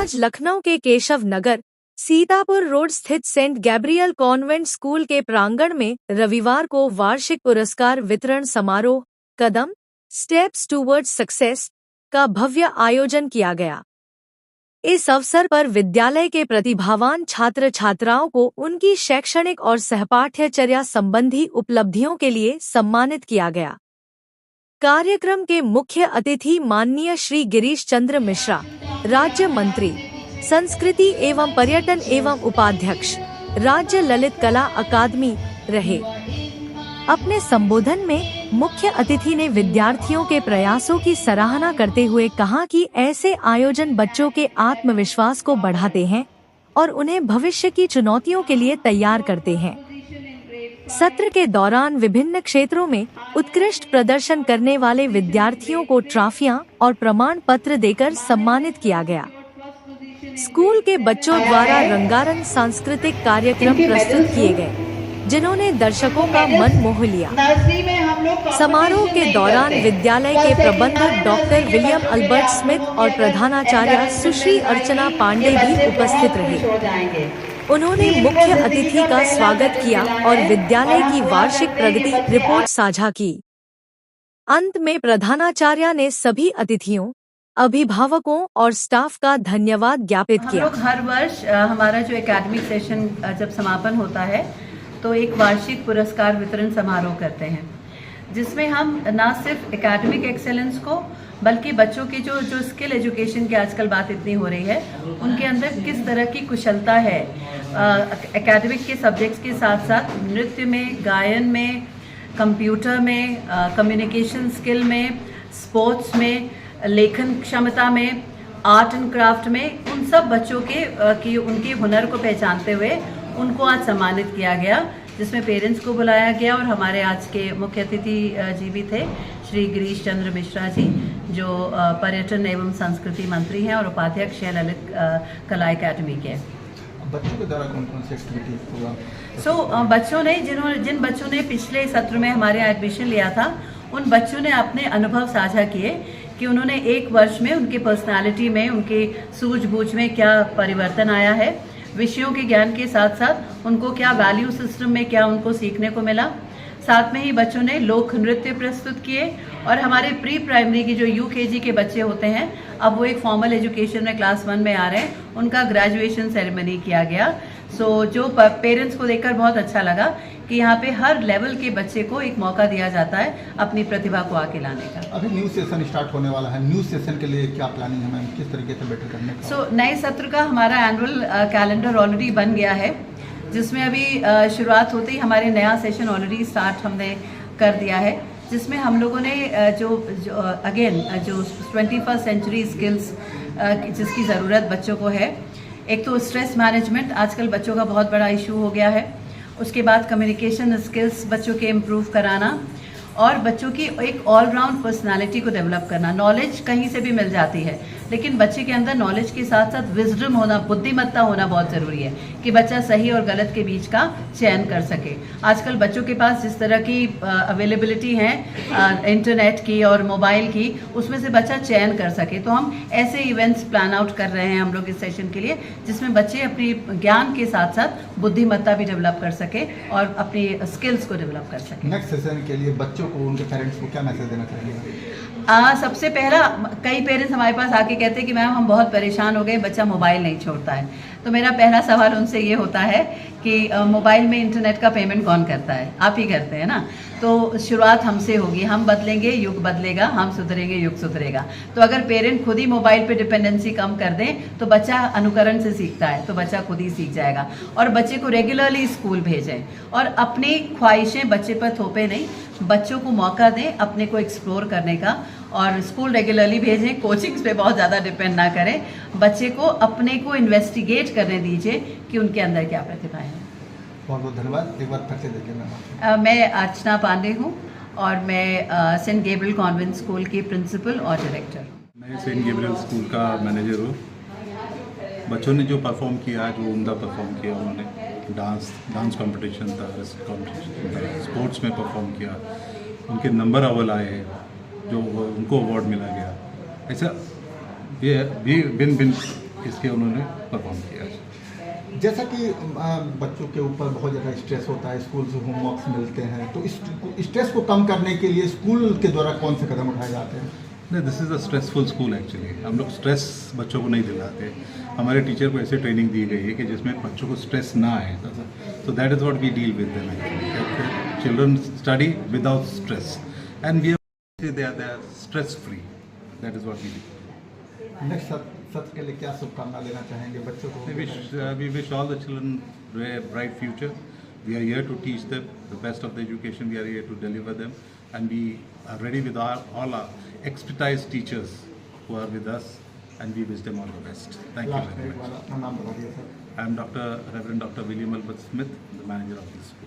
आज लखनऊ के केशव नगर सीतापुर रोड स्थित सेंट गैब्रियल कॉन्वेंट स्कूल के प्रांगण में रविवार को वार्षिक पुरस्कार वितरण समारोह कदम स्टेप्स टूवर्ड्स सक्सेस का भव्य आयोजन किया गया। इस अवसर पर विद्यालय के प्रतिभावान छात्र छात्राओं को उनकी शैक्षणिक और सहपाठ्यचर्या संबंधी उपलब्धियों के लिए सम्मानित किया गया। कार्यक्रम के मुख्य अतिथि माननीय श्री गिरीश चंद्र मिश्रा, राज्य मंत्री संस्कृति एवं पर्यटन एवं उपाध्यक्ष, राज्य ललित कला अकादमी रहे। अपने संबोधन में मुख्य अतिथि ने विद्यार्थियों के प्रयासों की सराहना करते हुए कहा कि ऐसे आयोजन बच्चों के आत्मविश्वास को बढ़ाते हैं और उन्हें भविष्य की चुनौतियों के लिए तैयार करते हैं। सत्र के दौरान विभिन्न क्षेत्रों में उत्कृष्ट प्रदर्शन करने वाले विद्यार्थियों को ट्रॉफियां और प्रमाण पत्र देकर सम्मानित किया गया। स्कूल के बच्चों द्वारा रंगारंग सांस्कृतिक कार्यक्रम प्रस्तुत किए गए, जिन्होंने दर्शकों का मन मोह लिया। समारोह के दौरान विद्यालय के प्रबंधक डॉक्टर विलियम अल्बर्ट स्मिथ और प्रधानाचार्य सुश्री अर्चना पांडे भी उपस्थित रहे। उन्होंने मुख्य अतिथि का स्वागत किया और विद्यालय की वार्षिक प्रगति रिपोर्ट साझा की। अंत में प्रधानाचार्य ने सभी अतिथियों, अभिभावकों और स्टाफ का धन्यवाद ज्ञापित किया। हम लोग हर वर्ष हमारा जो एकेडमिक सेशन जब समापन होता है तो एक वार्षिक पुरस्कार वितरण समारोह करते हैं, जिसमें हम न सिर्फ एकेडमिक एक्सेलेंस को बल्कि बच्चों की जो स्किल एजुकेशन की आजकल बात इतनी हो रही है, उनके अंदर किस तरह की कुशलता है एकेडमिक के सब्जेक्ट्स के साथ साथ नृत्य में, गायन में, कंप्यूटर में, कम्युनिकेशन स्किल में, स्पोर्ट्स में, लेखन क्षमता में, आर्ट एंड क्राफ्ट में, उन सब बच्चों के उनके हुनर को पहचानते हुए उनको आज सम्मानित किया गया, जिसमें पेरेंट्स को बुलाया गया और हमारे आज के मुख्य अतिथि जी भी थे श्री गिरीश चंद्र मिश्रा जी, जो पर्यटन एवं संस्कृति मंत्री हैं और उपाध्यक्ष हैं ललित कला अकादमी के। बच्चों के द्वारा कौन कौन सी एक्टिविटी होगा? बच्चों ने जिन बच्चों ने पिछले सत्र में हमारे यहाँ एडमिशन लिया था, उन बच्चों ने अपने अनुभव साझा किए कि उन्होंने एक वर्ष में उनके पर्सनालिटी में, उनके सूझबूझ में क्या परिवर्तन आया है, विषयों के ज्ञान के साथ साथ उनको क्या वैल्यू सिस्टम में क्या उनको सीखने को मिला। साथ में ही बच्चों ने लोक नृत्य प्रस्तुत किए और हमारे प्री प्राइमरी की जो यूकेजी के बच्चे होते हैं, अब वो एक फॉर्मल एजुकेशन में क्लास 1 में आ रहे हैं, उनका ग्रेजुएशन सेरेमनी किया गया। जो पेरेंट्स को देखकर बहुत अच्छा लगा कि यहाँ पे हर लेवल के बच्चे को एक मौका दिया जाता है अपनी प्रतिभा को आगे लाने का। अभी न्यू सेशन स्टार्ट होने वाला है, न्यू सेशन के लिए क्या प्लानिंग है मैम, किस तरीके से बेटर करने का? नए सत्र का हमारा एनुअल कैलेंडर ऑलरेडी बन गया है, जिसमें अभी शुरुआत होते ही हमारे नया सेशन ऑलरेडी स्टार्ट हमने कर दिया है, जिसमें हम लोगों ने जो 21st सेंचुरी स्किल्स जिसकी ज़रूरत बच्चों को है, एक तो स्ट्रेस मैनेजमेंट आजकल बच्चों का बहुत बड़ा इशू हो गया है, उसके बाद कम्युनिकेशन स्किल्स बच्चों के इम्प्रूव कराना और बच्चों की एक ऑलराउंड पर्सनालिटी को डेवलप करना। नॉलेज कहीं से भी मिल जाती है, लेकिन बच्चे के अंदर नॉलेज के साथ साथ विजडम होना, बुद्धिमत्ता होना बहुत ज़रूरी है कि बच्चा सही और गलत के बीच का चयन कर सके। आजकल बच्चों के पास जिस तरह की अवेलेबिलिटी है इंटरनेट की और मोबाइल की, उसमें से बच्चा चयन कर सके। तो हम ऐसे इवेंट्स प्लान आउट कर रहे हैं हम लोग इस सेशन के लिए, जिसमें बच्चे अपनी ज्ञान के साथ साथ बुद्धिमत्ता भी डेवलप कर सके और अपनी स्किल्स को डेवलप कर सके। नेक्स्ट सेशन के लिए बच्चों को, उनके पेरेंट्स को क्या मैसेज देना चाहिए? सबसे पहला, कई पेरेंट्स हमारे पास आके कहते हैं कि मैम हम बहुत परेशान हो गए, बच्चा मोबाइल नहीं छोड़ता है। तो मेरा पहला सवाल उनसे ये होता है कि मोबाइल में इंटरनेट का पेमेंट कौन करता है? आप ही करते हैं ना। तो शुरुआत हमसे होगी, हम बदलेंगे युग बदलेगा, हम सुधरेंगे युग सुधरेगा। तो अगर पेरेंट खुद ही मोबाइल पे डिपेंडेंसी कम कर दें तो बच्चा अनुकरण से सीखता है, तो बच्चा खुद ही सीख जाएगा। और बच्चे को रेगुलरली स्कूल भेजें और अपनी ख्वाहिशें बच्चे पर थोपे नहीं, बच्चों को मौका दें अपने को एक्सप्लोर करने का और स्कूल रेगुलरली भेजें, कोचिंग्स पे बहुत ज़्यादा डिपेंड ना करें। बच्चे को अपने को इन्वेस्टिगेट करने दीजिए कि उनके अंदर क्या प्रतिभा है। बहुत बहुत धन्यवाद। एक बार फिर से देखिए मैं अर्चना पांडे हूँ और मैं सेंट गैब्रियल कॉन्वेंट स्कूल की प्रिंसिपल और डायरेक्टर हूँ। मैं सेंट गैब्रियल स्कूल का मैनेजर हूँ। बच्चों ने जो परफॉर्म किया आज वो उम्दा परफॉर्म किया। उन्होंने डांस कंपटीशन था, स्पोर्ट्स में परफॉर्म किया, उनके नंबर अव्वल आए हैं, जो उनको अवार्ड मिला गया। ऐसा ये भी भिन्न इसके उन्होंने परफॉर्म किया। जैसा कि बच्चों के ऊपर बहुत ज़्यादा स्ट्रेस होता है, स्कूल से होमवर्क्स मिलते हैं, तो इस स्ट्रेस को कम करने के लिए स्कूल के द्वारा कौन से कदम उठाए जाते हैं? नहीं, this is a stressful school actually. हम लोग स्ट्रेस बच्चों को नहीं दिलाते। हमारे टीचर को ऐसे ट्रेनिंग दी गई है कि जिसमें बच्चों को स्ट्रेस ना आए। So that is what we deal with them actually. Children study without stress and we they are stress free. That is what we do. Next सत्र के लिए क्या शुभकामना देना चाहेंगे बच्चों को? We wish all the children a bright future. We are here to teach them the best of the education. We are here to deliver them, and we are ready with all our expertise teachers who are with us, and we wish them all the best. Thank you last में very एक much. बार अपना नाम बता दिया sir. I am Reverend Dr. William Albert Smith, the manager of this school.